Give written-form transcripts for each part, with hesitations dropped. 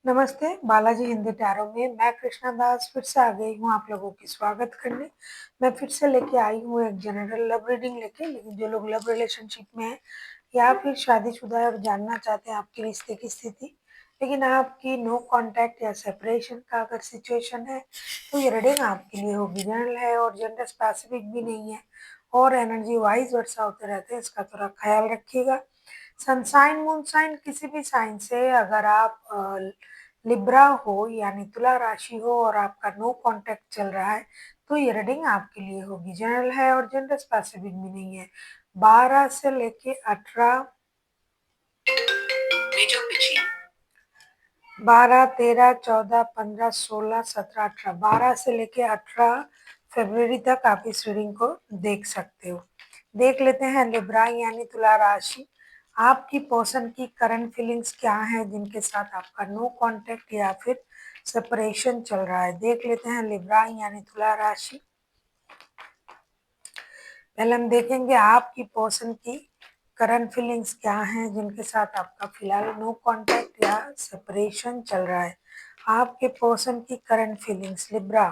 नमस्ते, बालाजी हिंदी टैरो में मैं कृष्णा दास फिर से आ गई हूँ आप लोगों की स्वागत करने। मैं फिर से लेके आई हूँ एक जनरल लव रीडिंग लेके, लेकिन जो लोग लव रिलेशनशिप में हैं या फिर शादीशुदा है और जानना चाहते हैं आपके रिश्ते की स्थिति, लेकिन आपकी नो कांटेक्ट या सेपरेशन का अगर सिचुएशन है, तो ये रीडिंग आपके लिए होगी। जनरल है और जेंडर स्पेसिफिक भी नहीं है और एनर्जी वाइज वर्षा होते रहते हैं, इसका थोड़ा ख्याल रखिएगा। सनसाइन मूनसाइन किसी भी साइन से अगर आप लिब्रा हो यानी तुला राशि हो और आपका नो कांटेक्ट चल रहा है, तो ये रीडिंग आपके लिए होगी। जनरल है और जेंडर स्पेसिफिक भी नहीं है। 12 से लेके 18 12, 13, 14, 15, 16, 17, 18 12 से लेके 18 फरवरी तक आप इस रीडिंग को देख सकते हो। देख लेते हैं लिब्रा यानी तुला राशि, आपकी पर्सन की करंट फीलिंग्स क्या है जिनके साथ आपका नो कांटेक्ट या फिर सेपरेशन चल रहा है। देख लेते हैं लिब्रा यानी तुला राशि। पहले हम देखेंगे आपकी पर्सन की करंट फीलिंग्स क्या हैं जिनके साथ आपका फिलहाल नो कांटेक्ट या सेपरेशन चल रहा है। आपके पर्सन की करंट फीलिंग्स लिब्रा।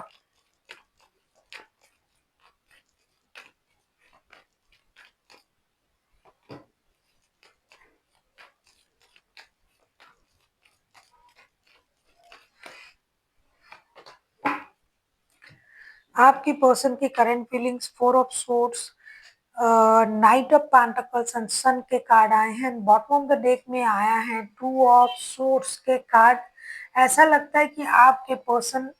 आपकी पर्सन की current feelings 4 of swords, knight of pentacles and sun के कार्ड आए हैं। बॉटम ऑफ द डेक में आया है 2 ऑफ सोर्ड्स के कार्ड। ऐसा लगता है कि आपके पर्सन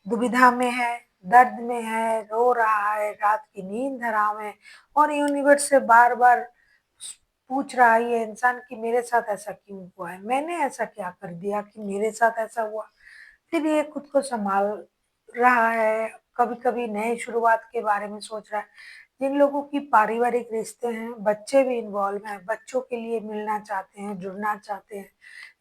दुविधा में है, दर्द में है, रो रहा है, रात की नींद हराम है और यूनिवर्स से बार बार पूछ रहा है ये इंसान कि मेरे साथ ऐसा क्यों हुआ है, मैंने ऐसा क्या कर दिया कि मेरे साथ ऐसा हुआ। फिर ये खुद को संभाल रहा है, कभी कभी नए शुरुआत के बारे में सोच रहा है। जिन लोगों की पारिवारिक रिश्ते हैं, बच्चे भी इन्वॉल्व हैं, बच्चों के लिए मिलना चाहते हैं, जुड़ना चाहते हैं,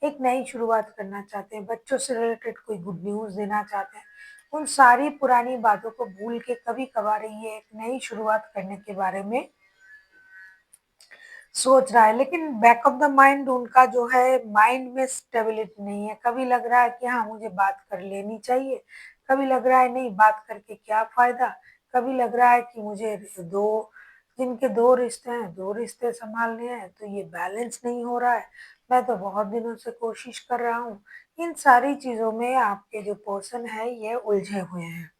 एक नई शुरुआत करना चाहते हैं, बच्चों से रिलेटेड कोई गुड न्यूज़ देना चाहते हैं, उन सारी पुरानी बातों को भूल के कभी कभार ये एक नई शुरुआत करने के बारे में सोच रहा है। लेकिन बैक ऑफ द माइंड उनका जो है, माइंड में स्टेबिलिटी नहीं है। कभी लग रहा है कि हाँ मुझे बात कर लेनी चाहिए, कभी लग रहा है नहीं बात करके क्या फायदा, कभी लग रहा है कि मुझे दो जिनके दो रिश्ते हैं, दो रिश्ते संभालने हैं, तो ये बैलेंस नहीं हो रहा है। मैं तो बहुत दिनों से कोशिश कर रहा हूँ। इन सारी चीजों में आपके जो पर्सन है ये उलझे हुए हैं।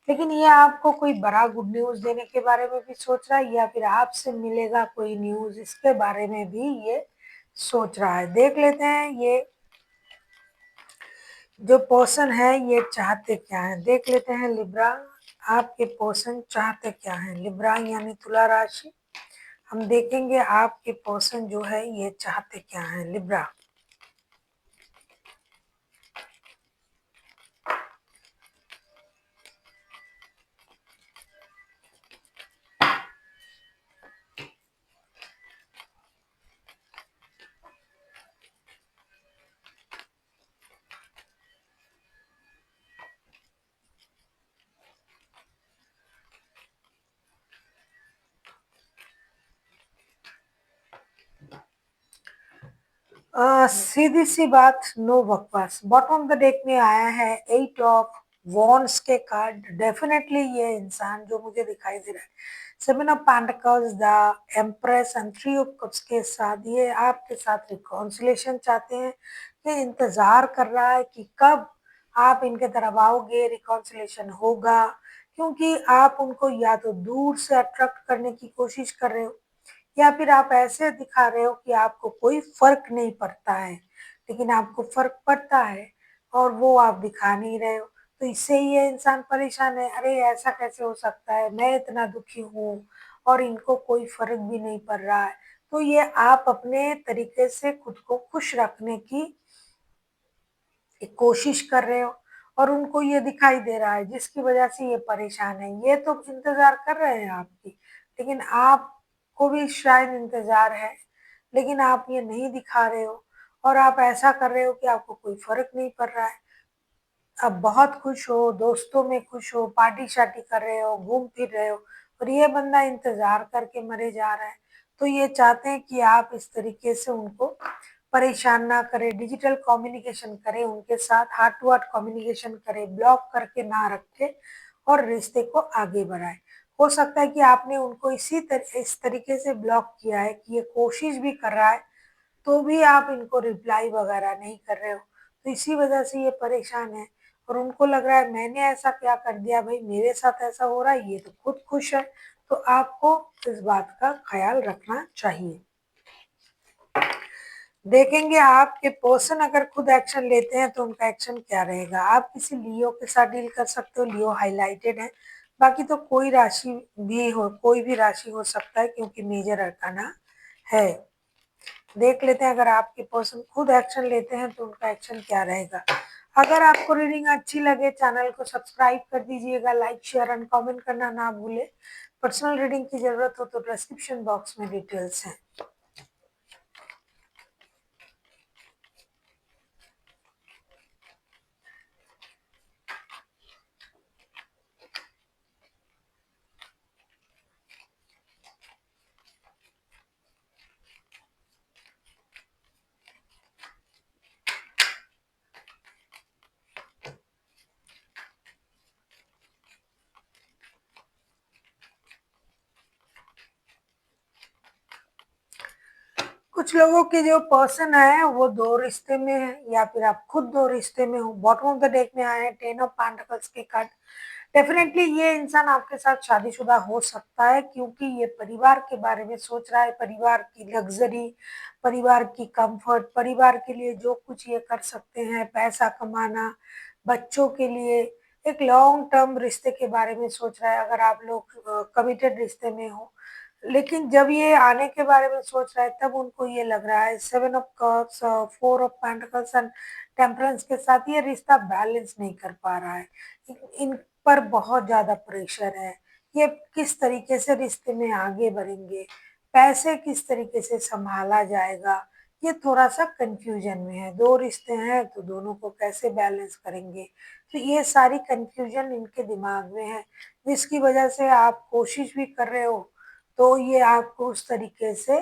लेकिन ये आपको कोई बड़ा गुड न्यूज़ देने के बारे में भी सोच रहा है या फिर आपसे मिलेगा कोई न्यूज़, इसके बारे में भी ये सोच रहा है। देख लेते हैं ये जो पर्सन है ये चाहते क्या है। देख लेते हैं लिब्रा, आपके पर्सन चाहते क्या है। लिब्रा यानी तुला राशि, हम देखेंगे आपके पर्सन जो है ये चाहते क्या है। लिब्रा, सीधी सी बात, नो बकवास। बॉटम ऑफ द डेक में आया है 8 ऑफ वॉन्ड्स के कार्ड। डेफिनेटली ये इंसान जो मुझे दिखाई दे रहा है 7 of pentacles, the empress and 3 of cups के साथ, ये आपके साथ रिकॉन्सिलेशन चाहते हैं। ये इंतजार कर रहा है कि कब आप इनके तरफ आओगे, रिकॉन्सिलेशन होगा, क्योंकि आप उनको या तो दूर से अट्रैक्ट करने की कोशिश कर रहे हो या फिर आप ऐसे दिखा रहे हो कि आपको कोई फर्क नहीं पड़ता है, लेकिन आपको फर्क पड़ता है और वो आप दिखा नहीं रहे हो। तो इससे ये इंसान परेशान है, अरे ऐसा कैसे हो सकता है, मैं इतना दुखी हूँ और इनको कोई फर्क भी नहीं पड़ रहा है। तो ये आप अपने तरीके से खुद को खुश रखने की एक कोशिश कर रहे हो और उनको ये दिखाई दे रहा है जिसकी वजह से ये परेशान है। ये तो इंतजार कर रहे हैं आपकी, लेकिन आपको भी शायद इंतजार है, लेकिन आप ये नहीं दिखा रहे हो और आप ऐसा कर रहे हो कि आपको कोई फर्क नहीं पड़ रहा है। आप बहुत खुश हो, दोस्तों में खुश हो, पार्टी शार्टी कर रहे हो, घूम फिर रहे हो और ये बंदा इंतजार करके मरे जा रहा है। तो ये चाहते हैं कि आप इस तरीके से उनको परेशान ना करे, डिजिटल कम्युनिकेशन करे उनके साथ, हार्ट टू हार्ट कम्युनिकेशन करे, ब्लॉक करके ना रखे और रिश्ते को आगे बढ़ाए। हो सकता है कि आपने उनको इस तरीके से ब्लॉक किया है कि ये कोशिश भी कर रहा है, तो भी आप इनको रिप्लाई वगैरह नहीं कर रहे हो, तो इसी वजह से ये परेशान है और उनको लग रहा है मैंने ऐसा क्या कर दिया भाई, मेरे साथ ऐसा हो रहा है, ये तो खुद खुश है। तो आपको इस बात का ख्याल रखना चाहिए। देखेंगे आपके पर्सन अगर खुद एक्शन लेते हैं तो उनका एक्शन क्या रहेगा। आप किसी लियो के साथ डील कर सकते हो, लियो हाइलाइटेड है, बाकी तो कोई राशि भी हो, कोई भी राशि हो सकता है क्योंकि मेजर अरकाना है। देख लेते हैं अगर आपके पर्सन खुद एक्शन लेते हैं तो उनका एक्शन क्या रहेगा। अगर आपको रीडिंग अच्छी लगे चैनल को सब्सक्राइब कर दीजिएगा, लाइक शेयर एंड कमेंट करना ना भूले। पर्सनल रीडिंग की जरूरत हो तो डिस्क्रिप्शन बॉक्स में डिटेल्स हैं। कुछ लोगों के जो पर्सन है वो दो रिश्ते में है या फिर आप खुद दो रिश्ते में हो। बॉटम ऑफ द डेक में आए हैं 10 ऑफ पेंटिकल्स के कार्ड। डेफिनेटली ये इंसान आपके साथ शादीशुदा हो सकता है क्योंकि ये परिवार के बारे में सोच रहा है, परिवार की लग्जरी, परिवार की कंफर्ट, परिवार के लिए जो कुछ ये कर सकते हैं, पैसा कमाना, बच्चों के लिए एक लॉन्ग टर्म रिश्ते के बारे में सोच रहा है अगर आप लोग कमिटेड रिश्ते में हो। लेकिन जब ये आने के बारे में सोच रहा है तब उनको ये लग रहा है 7 of cups, 4 of pentacles and temperance के साथ ये रिश्ता बैलेंस नहीं कर पा रहा है। इन पर बहुत ज़्यादा प्रेशर है। ये किस तरीके से रिश्ते में आगे बढ़ेंगे, पैसे किस तरीके से सँभाला जाएगा, ये थोड़ा-सा कन्फ्यूज़न में है। 2 रिश्ते हैं तो दोनों को कैसे बैलेंस करेंगे? तो ये सारी कन्फ्यूज़न इनके दिमाग में है, जिसकी वजह से आप कोशिश भी कर रहे हो तो ये आपको उस तरीके से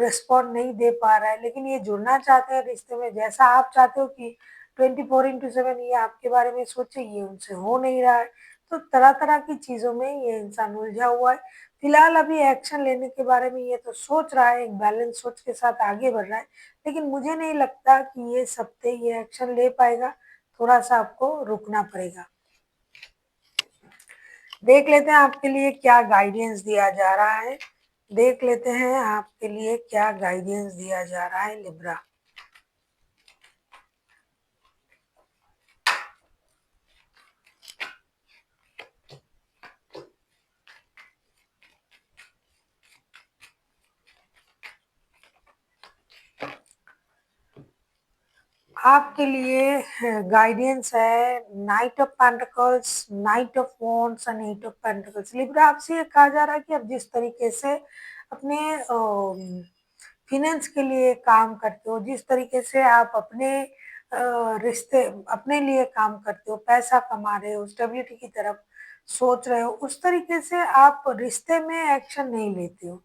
रिस्पॉन्ड नहीं दे पा रहा है। लेकिन ये जुड़ना चाहते हैं रिश्ते में, जैसा आप चाहते हो कि 24/7 ये आपके बारे में सोचे, ये उनसे हो नहीं रहा है। तो तरह-तरह की चीज़ों में ये इंसान उलझा हुआ है। फिलहाल अभी एक्शन लेने के बारे में ये तो सोच रहा है, एक बैलेंस सोच के साथ आगे बढ़ रहा है, लेकिन मुझे नहीं लगता कि ये इस हफ्ते ये एक्शन ले पाएगा, थोड़ा-सा आपको रुकना पड़ेगा। देख लेते हैं आपके लिए क्या गाइडेंस दिया जा रहा है। देख लेते हैं आपके लिए क्या गाइडेंस दिया जा रहा है लिब्रा। आपके लिए गाइडेंस है knight of pentacles, knight of wands and eight of pentacles. Libra आपसे ये कहा जा रहा है कि आप जिस तरीके से अपने फिनेंस के लिए काम करते हो, जिस तरीके से आप अपने रिश्ते अपने लिए काम करते हो, पैसा कमा रहे हो, स्टेबिलिटी की तरफ सोच रहे हो, उस तरीके से आप रिश्ते में एक्शन नहीं लेते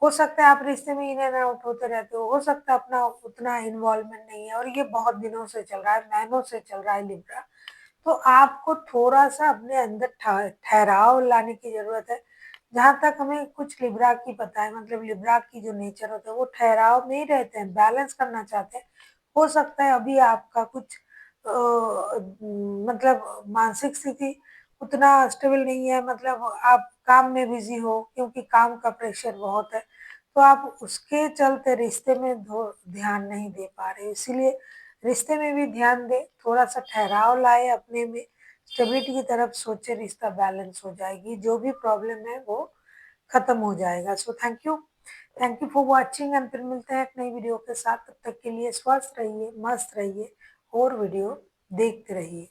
हो सकता है आप रिश्ते में इन एंड आउट होते रहते हो सकता है अपना उतना इन्वॉल्वमेंट नहीं है और ये बहुत दिनों से चल रहा है, महीनों से चल रहा है लिब्रा। तो आपको थोड़ा-सा अपने अंदर ठहराव लाने की ज़रूरत है। जहाँ तक हमें कुछ लिब्रा की पता है, मतलब लिब्रा की जो नेचर होता है वो ठहराव में ही रहते हैं, बैलेंस करना चाहते हैं। हो सकता है अभी आपका कुछ मतलब मानसिक स्थिति उतना स्टेबल नहीं है, मतलब आप काम में बिज़ी हो क्योंकि काम का प्रेशर बहुत है, तो आप उसके चलते रिश्ते में ध्यान नहीं दे पा रहे। इसीलिए रिश्ते में भी ध्यान दें, थोड़ा-सा ठहराव लाएँ अपने में, स्टेबिलिटी की तरफ सोचें, रिश्ता बैलेंस हो जाएगी, जो भी प्रॉब्लम है वो खत्म हो जाएगा। So thank you for watching and फिर मिलते हैं एक नई वीडियो के साथ। तब तक के लिए स्वस्थ रहिए, मस्त रहिए और वीडियो देखते रहिए।